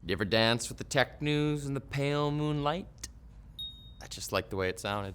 You ever dance with the tech news in the pale moonlight? I just like the way it sounded.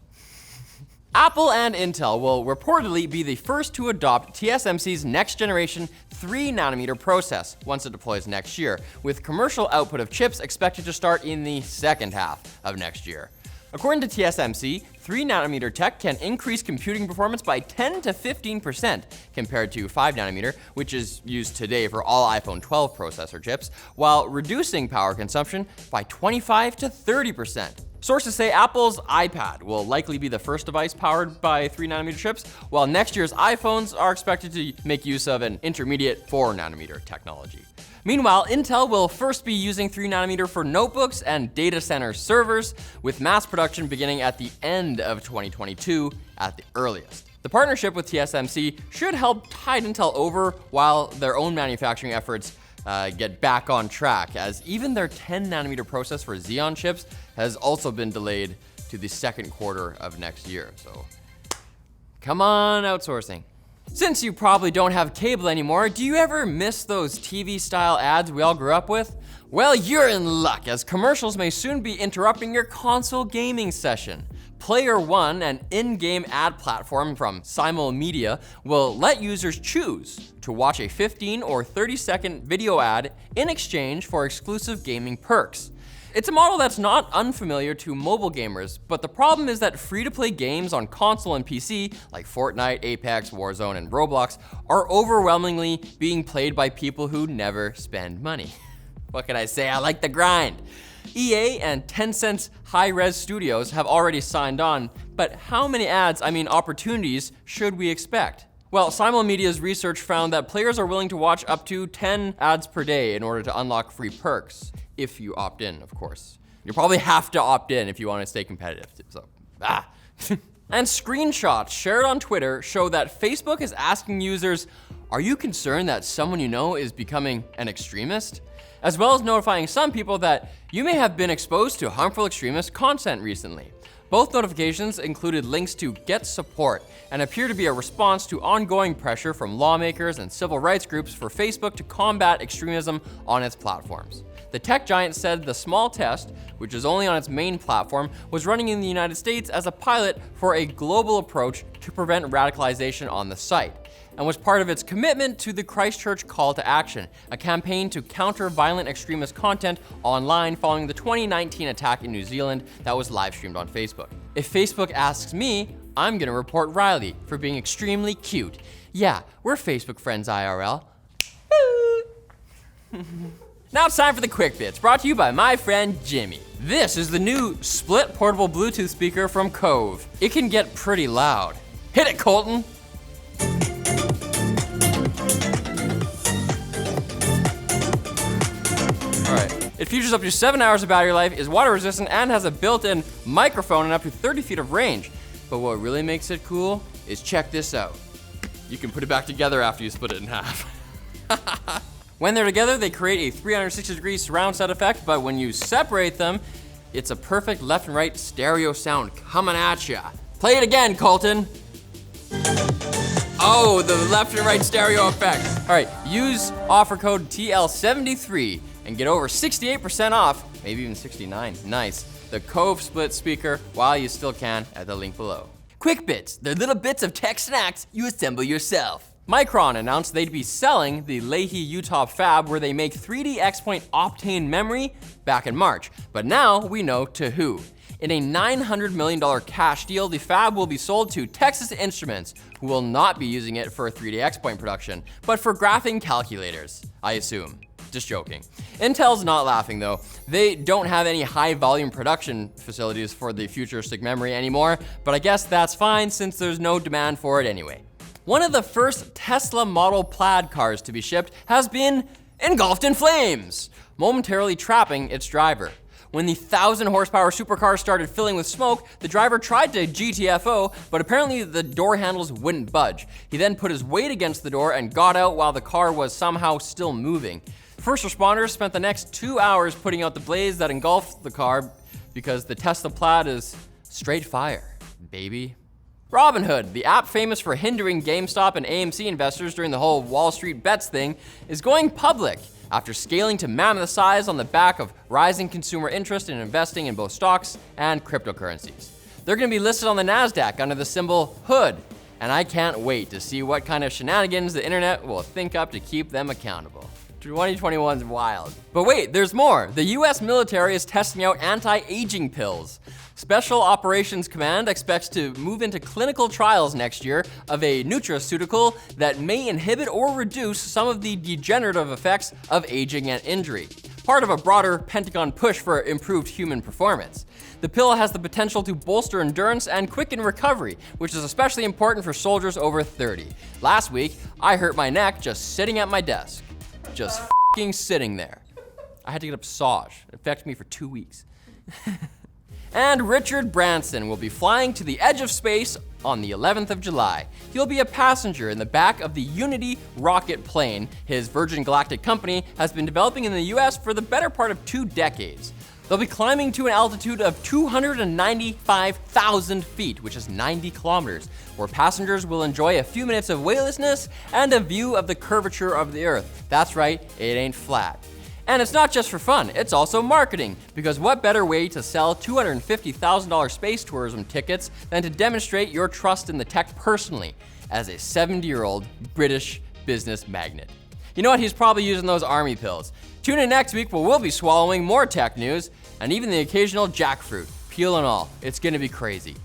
Apple and Intel will reportedly be the first to adopt TSMC's next generation 3nm process once it deploys next year, with commercial output of chips expected to start in the second half of next year. According to TSMC, 3nm tech can increase computing performance by 10 to 15% compared to 5nm, which is used today for all iPhone 12 processor chips, while reducing power consumption by 25 to 30%. Sources say Apple's iPad will likely be the first device powered by 3nm chips, while next year's iPhones are expected to make use of an intermediate 4nm technology. Meanwhile, Intel will first be using 3nm for notebooks and data center servers, with mass production beginning at the end of 2022 at the earliest. The partnership with TSMC should help tide Intel over while their own manufacturing efforts get back on track, as even their 10nm process for Xeon chips has also been delayed to the second quarter of next year. So, come on, outsourcing. Since you probably don't have cable anymore, do you ever miss those TV-style ads we all grew up with? Well, you're in luck, as commercials may soon be interrupting your console gaming session. Player One, an in-game ad platform from Simul Media, will let users choose to watch a 15 or 30-second video ad in exchange for exclusive gaming perks. It's a model that's not unfamiliar to mobile gamers, but the problem is that free-to-play games on console and PC, like Fortnite, Apex, Warzone, and Roblox, are overwhelmingly being played by people who never spend money. What can I say? I like the grind. EA and Tencent's high-res studios have already signed on, but how many ads, opportunities, should we expect? Well, Simul Media's research found that players are willing to watch up to 10 ads per day in order to unlock free perks. If you opt in, of course. You probably have to opt in if you want to stay competitive. So, And screenshots shared on Twitter show that Facebook is asking users, are you concerned that someone you know is becoming an extremist? As well as notifying some people that you may have been exposed to harmful extremist content recently. Both notifications included links to get support and appear to be a response to ongoing pressure from lawmakers and civil rights groups for Facebook to combat extremism on its platforms. The tech giant said the small test, which is only on its main platform, was running in the United States as a pilot for a global approach to prevent radicalization on the site, and was part of its commitment to the Christchurch Call to Action, a campaign to counter violent extremist content online following the 2019 attack in New Zealand that was live streamed on Facebook. If Facebook asks me, I'm gonna report Riley for being extremely cute. Yeah, we're Facebook friends IRL. Now it's time for the Quick Bits, brought to you by my friend Jimmy. This is the new split portable Bluetooth speaker from Kove. It can get pretty loud. Hit it, Colton! Alright, it features up to 7 hours of battery life, is water resistant, and has a built-in microphone and up to 30 feet of range. But what really makes it cool is check this out. You can put it back together after you split it in half. When they're together, they create a 360-degree surround sound effect, but when you separate them, it's a perfect left and right stereo sound coming at ya. Play it again, Colton. Oh, the left and right stereo effect. All right, use offer code TL73 and get over 68% off, maybe even 69, nice, the Kove split speaker while you still can at the link below. Quick Bits, they're little bits of tech snacks you assemble yourself. Micron announced they'd be selling the Leahy, Utah fab where they make 3D X-Point Optane memory back in March, but now we know to who. In a $900 million cash deal, the fab will be sold to Texas Instruments, who will not be using it for 3D X-Point production, but for graphing calculators, I assume. Just joking. Intel's not laughing though. They don't have any high volume production facilities for the futuristic memory anymore, but I guess that's fine since there's no demand for it anyway. One of the first Tesla Model Plaid cars to be shipped has been engulfed in flames, momentarily trapping its driver. When the 1,000 horsepower supercar started filling with smoke, the driver tried to GTFO, but apparently the door handles wouldn't budge. He then put his weight against the door and got out while the car was somehow still moving. First responders spent the next 2 hours putting out the blaze that engulfed the car because the Tesla Plaid is straight fire, baby. Robinhood, the app famous for hindering GameStop and AMC investors during the whole Wall Street bets thing, is going public after scaling to mammoth size on the back of rising consumer interest in investing in both stocks and cryptocurrencies. They're going to be listed on the NASDAQ under the symbol HOOD, and I can't wait to see what kind of shenanigans the internet will think up to keep them accountable. 2021's wild. But wait, there's more. The US military is testing out anti-aging pills. Special Operations Command expects to move into clinical trials next year of a nutraceutical that may inhibit or reduce some of the degenerative effects of aging and injury, part of a broader Pentagon push for improved human performance. The pill has the potential to bolster endurance and quicken recovery, which is especially important for soldiers over 30. Last week, I hurt my neck just sitting at my desk. Just f***ing sitting there. I had to get a massage. It affected me for 2 weeks. And Richard Branson will be flying to the edge of space on the 11th of July. He'll be a passenger in the back of the Unity rocket plane his Virgin Galactic company has been developing in the US for the better part of 2 decades. They'll be climbing to an altitude of 295,000 feet, which is 90 kilometers, where passengers will enjoy a few minutes of weightlessness and a view of the curvature of the Earth. That's right, it ain't flat. And it's not just for fun, it's also marketing, because what better way to sell $250,000 space tourism tickets than to demonstrate your trust in the tech personally, as a 70-year-old British business magnate. You know what, he's probably using those army pills. Tune in next week where we'll be swallowing more tech news, and even the occasional jackfruit, peel and all. It's gonna be crazy.